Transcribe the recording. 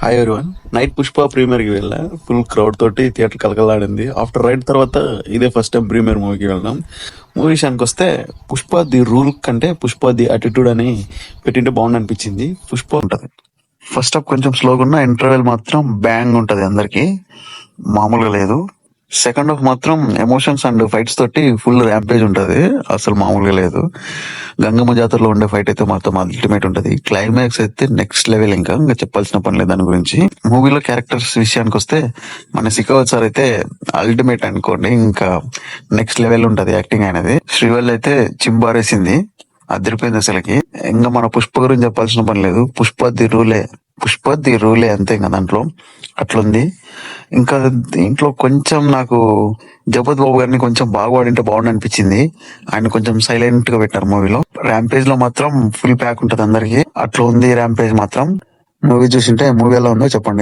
Hi everyone. Night Pushpa premiere కి వెళ్ళా. Full crowd తోటి థియేటర్ కలకలాడింది. ఆఫ్టర్ రైడ్ తర్వాత ఇదే ఫస్ట్ టైం ప్రీమియర్ మూవీకి వెళ్ళాం. మూవీ విషయానికి వస్తే పుష్ప ది రూల్ కంటే పుష్ప ది అటిట్యూడ్ అని పెట్టింటే బాగుంది అనిపించింది. పుష్ప ఉంటది ఫస్ట్ హాఫ్ కొంచెం స్లోగా ఉన్న, ఇంటర్వెల్ మాత్రం బ్యాంగ్ ఉంటది అందరికి, మామూలుగా లేదు. సెకండ్ హాఫ్ మాత్రం ఎమోషన్స్ అండ్ ఫైట్స్ తోటి ఫుల్ ర్యాంపేజ్ ఉంటది, అసలు మామూలుగా లేదు. గంగమ్మ జాతరలో ఉండే ఫైట్ అయితే మాత్రం అల్టిమేట్ ఉంటది. క్లైమాక్స్ అయితే నెక్స్ట్ లెవెల్, ఇంకా చెప్పాల్సిన పని లేదు దాని గురించి. మూవీలో క్యారెక్టర్స్ విషయానికి వస్తే మన శిఖవత్ సార్ అయితే అల్టిమేట్ అనుకోండి, ఇంకా నెక్స్ట్ లెవెల్ ఉంటది యాక్టింగ్ అనేది. శ్రీవల్లి అయితే చింబారేసింది, అదిరిపోయింది అసలుకి. ఇంకా మన పుష్ప గురించి చెప్పాల్సిన పని లేదు. పుష్ప ది రూలే అంతే, ఇంకా దాంట్లో అట్లుంది. ఇంకా దీంట్లో కొంచెం నాకు జగపతి బాబు గారిని కొంచెం బాగా వాడింటే బాగుండు అనిపించింది. ఆయన కొంచెం సైలెంట్ గా పెట్టారు మూవీలో. ర్యాంపేజ్ లో మాత్రం ఫుల్ ప్యాక్ ఉంటది అందరికి, అట్లా ఉంది ర్యాంపేజ్ మాత్రం. మూవీ చూసింటే మూవీ ఎలా ఉందో చెప్పండి.